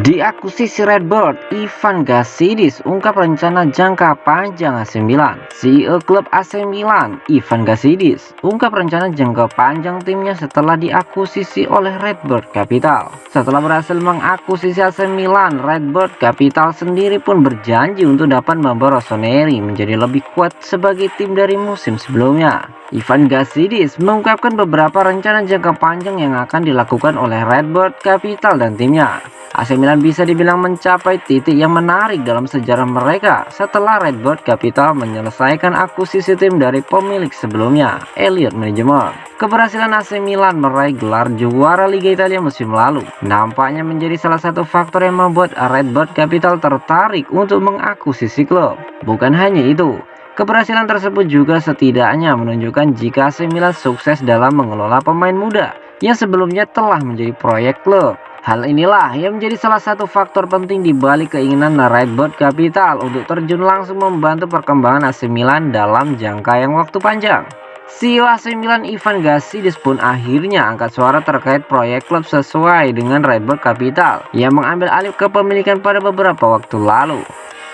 Diakuisisi Redbird, Ivan Gazidis ungkap rencana jangka panjang AC Milan. CEO klub AC Milan, Ivan Gazidis, ungkap rencana jangka panjang timnya setelah diakuisisi oleh Redbird Capital. Setelah berhasil mengakuisisi AC Milan, Redbird Capital sendiri pun berjanji untuk dapat membawa Rossoneri menjadi lebih kuat sebagai tim dari musim sebelumnya. Ivan Gazidis mengungkapkan beberapa rencana jangka panjang yang akan dilakukan oleh Redbird Capital dan timnya. AC Milan bisa dibilang mencapai titik yang menarik dalam sejarah mereka setelah Redbird Capital menyelesaikan akuisisi tim dari pemilik sebelumnya, Elliott Management. Keberhasilan AC Milan meraih gelar juara Liga Italia musim lalu nampaknya menjadi salah satu faktor yang membuat Redbird Capital tertarik untuk mengakuisisi klub. Bukan hanya itu, keberhasilan tersebut juga setidaknya menunjukkan jika AC Milan sukses dalam mengelola pemain muda yang sebelumnya telah menjadi proyek klub. Hal inilah yang menjadi salah satu faktor penting di balik keinginan Redbird Capital untuk terjun langsung membantu perkembangan AC Milan dalam jangka yang waktu panjang. CEO AC Milan Ivan Gazidis pun akhirnya angkat suara terkait proyek klub sesuai dengan Redbird Capital yang mengambil alih kepemilikan pada beberapa waktu lalu.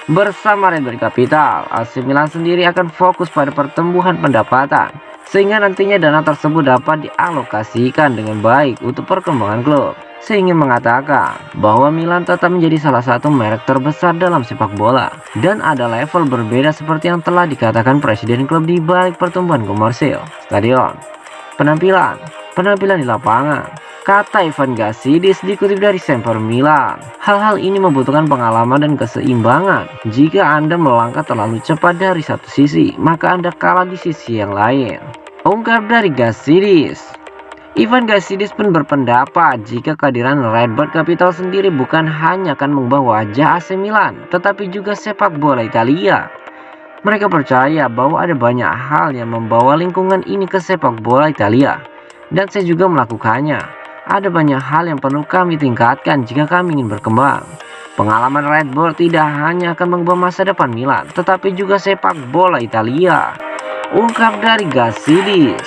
Bersama Redbird Capital, AC Milan sendiri akan fokus pada pertumbuhan pendapatan, sehingga nantinya dana tersebut dapat dialokasikan dengan baik untuk perkembangan klub. Sehingga mengatakan bahwa Milan tetap menjadi salah satu merek terbesar dalam sepak bola dan ada level berbeda seperti yang telah dikatakan presiden klub di balik pertumbuhan komersil, stadion, penampilan di lapangan. Kata Ivan Gazidis dikutip dari Sempre Milan, hal-hal ini membutuhkan pengalaman dan keseimbangan. Jika Anda melangkah terlalu cepat dari satu sisi, maka Anda kalah di sisi yang lain, ungkap dari Gazidis. Ivan Gazidis pun berpendapat jika kehadiran Redbird Capital sendiri bukan hanya akan mengubah wajah AC Milan, tetapi juga sepak bola Italia. Mereka percaya bahwa ada banyak hal yang membawa lingkungan ini ke sepak bola Italia, dan saya juga melakukannya. Ada banyak hal yang perlu kami tingkatkan jika kami ingin berkembang. Pengalaman Redbird tidak hanya akan mengubah masa depan Milan, tetapi juga sepak bola Italia, ungkap dari Gazidis.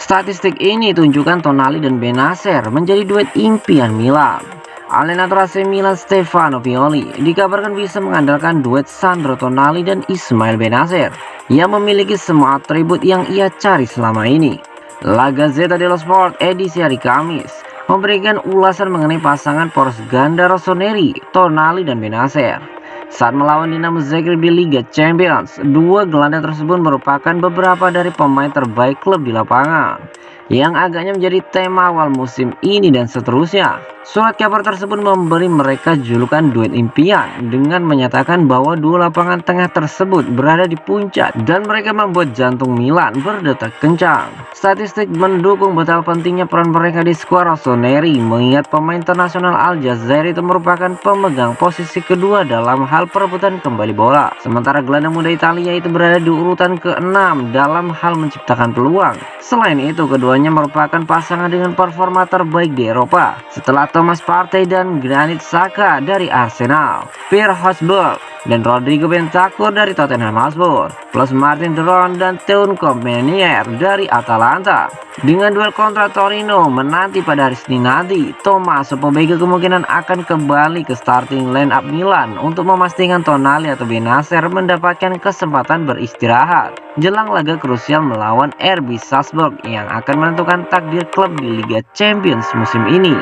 Statistik ini tunjukkan Tonali dan Bennacer menjadi duet impian Milan. Allenator AC Milan Stefano Pioli dikabarkan bisa mengandalkan duet Sandro Tonali dan Ismail Bennacer yang memiliki semua atribut yang ia cari selama ini. La Gazzetta dello Sport edisi hari Kamis memberikan ulasan mengenai pasangan poros ganda Rossoneri, Tonali dan Bennacer saat melawan Dinamo Zagreb di Liga Champions. Dua gelandang tersebut merupakan beberapa dari pemain terbaik klub di lapangan yang agaknya menjadi tema awal musim ini dan seterusnya. Surat kabar tersebut memberi mereka julukan duet impian dengan menyatakan bahwa dua lapangan tengah tersebut berada di puncak dan mereka membuat jantung Milan berdetak kencang. Statistik mendukung betapa pentingnya peran mereka di skuad Rossoneri, mengingat pemain internasional Aljazair itu merupakan pemegang posisi kedua dalam hal perebutan kembali bola. Sementara gelandang muda Italia itu berada di urutan ke-6 dalam hal menciptakan peluang. Selain itu, keduanya merupakan pasangan dengan performa terbaik di Eropa setelah Thomas Partey dan Granit Xhaka dari Arsenal, Pierre Hosberg dan Rodrigo Bentancur dari Tottenham Hotspur, plus Martin Deron dan Teunco Menier dari Atalanta. Dengan duel kontra Torino menanti pada hari Senin nanti, Tommaso Pobega kemungkinan akan kembali ke starting line up Milan untuk memastikan Tonali atau Bennacer mendapatkan kesempatan beristirahat jelang laga krusial melawan RB Salzburg yang akan menentukan takdir klub di Liga Champions musim ini.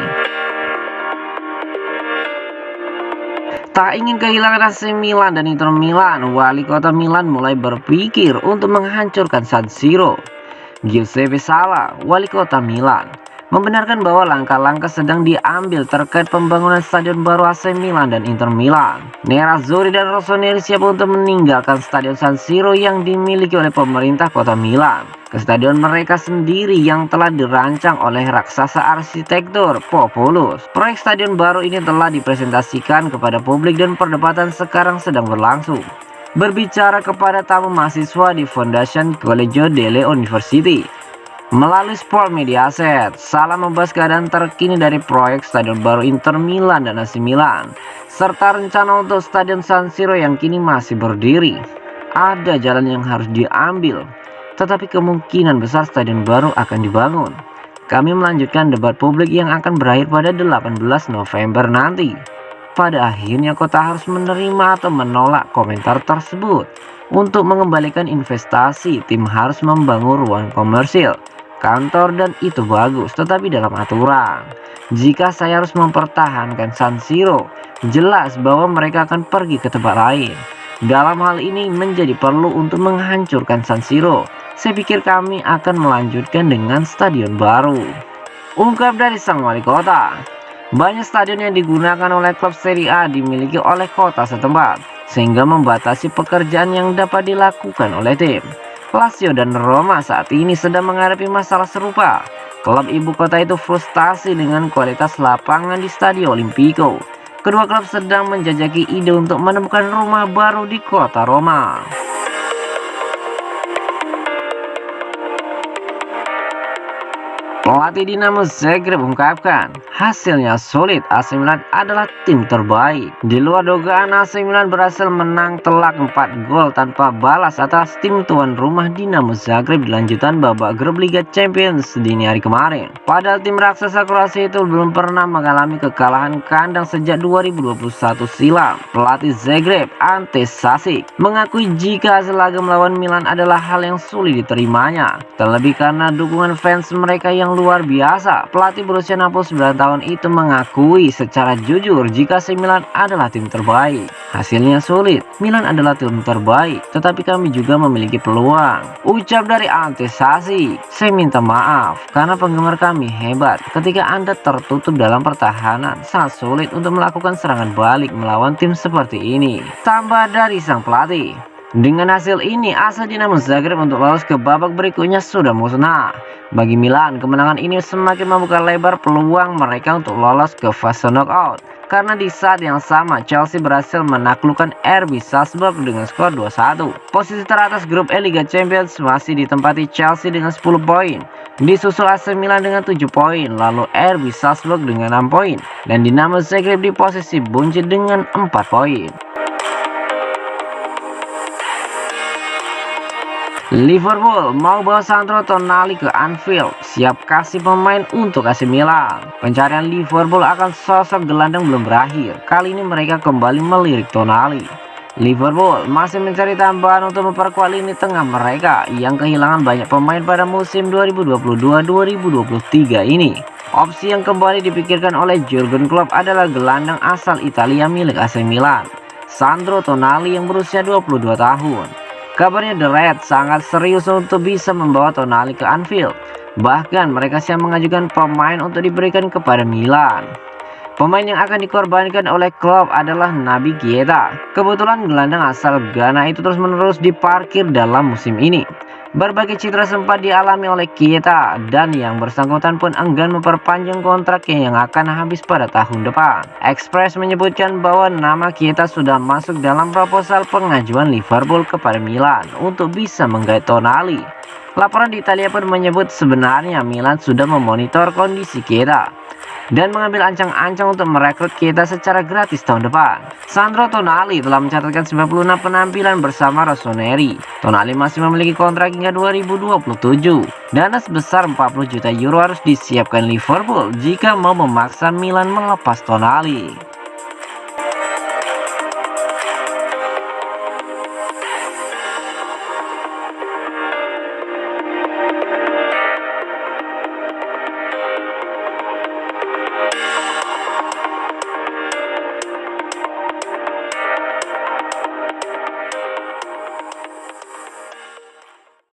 Tak ingin kehilangan AC Milan dan Inter Milan, wali kota Milan mulai berpikir untuk menghancurkan San Siro. Giuseppe Sala, wali kota Milan, membenarkan bahwa langkah-langkah sedang diambil terkait pembangunan stadion baru AC Milan dan Inter Milan. Nerazzurri dan Rossoneri siap untuk meninggalkan stadion San Siro yang dimiliki oleh pemerintah kota Milan. ke stadion mereka sendiri yang telah dirancang oleh raksasa arsitektur Populus. Proyek stadion baru ini telah dipresentasikan kepada publik dan perdebatan sekarang sedang berlangsung. Berbicara kepada tamu mahasiswa di Fondazione Collegio delle University melalui Sport Mediaset, Salah membahas keadaan terkini dari proyek stadion baru Inter Milan dan AC Milan, serta rencana untuk stadion San Siro yang kini masih berdiri. Ada jalan yang harus diambil, tetapi kemungkinan besar stadion baru akan dibangun. Kami melanjutkan debat publik yang akan berakhir pada 18 November nanti. Pada akhirnya kota harus menerima atau menolak komentar tersebut. Untuk mengembalikan investasi, tim harus membangun ruang komersil, kantor, dan itu bagus, tetapi dalam aturan. Jika saya harus mempertahankan San Siro, jelas bahwa mereka akan pergi ke tempat lain. Dalam hal ini menjadi perlu untuk menghancurkan San Siro. Saya pikir kami akan melanjutkan dengan stadion baru, ungkap dari sang wali kota. Banyak stadion yang digunakan oleh klub Serie A dimiliki oleh kota setempat, sehingga membatasi pekerjaan yang dapat dilakukan oleh tim. Lazio dan Roma saat ini sedang menghadapi masalah serupa. Klub ibu kota itu frustasi dengan kualitas lapangan di Stadio Olimpico. Kedua klub sedang menjajaki ide untuk menemukan rumah baru di kota Roma. Pelatih Dinamo Zagreb mengungkapkan, hasilnya sulit, AC Milan adalah tim terbaik. Di luar dugaan, AC Milan berhasil menang telak 4 gol tanpa balas atas tim tuan rumah Dinamo Zagreb di lanjutan babak grup Liga Champions dini hari kemarin. Padahal tim raksasa Kroasia itu belum pernah mengalami kekalahan kandang sejak 2021 silam. Pelatih Zagreb, Ante Sasic, mengakui jika hasil laga melawan Milan adalah hal yang sulit diterimanya, terlebih karena dukungan fans mereka yang luar biasa. Pelatih berusia 69 tahun itu mengakui secara jujur jika AC Milan adalah tim terbaik. Hasilnya sulit, Milan adalah tim terbaik, tetapi kami juga memiliki peluang, ucap dari Ante Sasic. Saya minta maaf karena penggemar kami hebat. Ketika Anda tertutup dalam pertahanan, sangat sulit untuk melakukan serangan balik melawan tim seperti ini, tambah dari sang pelatih. Dengan hasil ini, asa Dinamo Zagreb untuk lolos ke babak berikutnya sudah musnah. Bagi Milan, kemenangan ini semakin membuka lebar peluang mereka untuk lolos ke fase knockout. Karena di saat yang sama, Chelsea berhasil menaklukkan RB Salzburg dengan skor 2-1. Posisi teratas grup E Liga Champions masih ditempati Chelsea dengan 10 poin. Disusul AC Milan dengan 7 poin, lalu RB Salzburg dengan 6 poin. Dan Dinamo Zagreb di posisi buncit dengan 4 poin. Liverpool mau bawa Sandro Tonali ke Anfield, siap kasih pemain untuk AC Milan. Pencarian Liverpool akan sosok gelandang belum berakhir. Kali ini mereka kembali melirik Tonali. Liverpool masih mencari tambahan untuk memperkuat lini tengah mereka yang kehilangan banyak pemain pada musim 2022-2023 ini. Opsi yang kembali dipikirkan oleh Jurgen Klopp adalah gelandang asal Italia milik AC Milan, Sandro Tonali yang berusia 22 tahun. Kabarnya The Reds sangat serius untuk bisa membawa Tonali ke Anfield. Bahkan mereka siap mengajukan pemain untuk diberikan kepada Milan. Pemain yang akan dikorbankan oleh klub adalah Naby Keita. Kebetulan gelandang asal Ghana itu terus-menerus diparkir dalam musim ini. Berbagai cedera sempat dialami oleh Keita dan yang bersangkutan pun enggan memperpanjang kontraknya yang akan habis pada tahun depan. Express menyebutkan bahwa nama Keita sudah masuk dalam proposal pengajuan Liverpool kepada Milan untuk bisa menggait Tonali. Laporan di Italia pun menyebut sebenarnya Milan sudah memonitor kondisi Keita dan mengambil ancang-ancang untuk merekrut Keita secara gratis tahun depan. Sandro Tonali telah mencatatkan 96 penampilan bersama Rossoneri. Tonali masih memiliki kontrak hingga 2027. Dana sebesar 40 juta euro harus disiapkan Liverpool jika mau memaksa Milan melepas Tonali.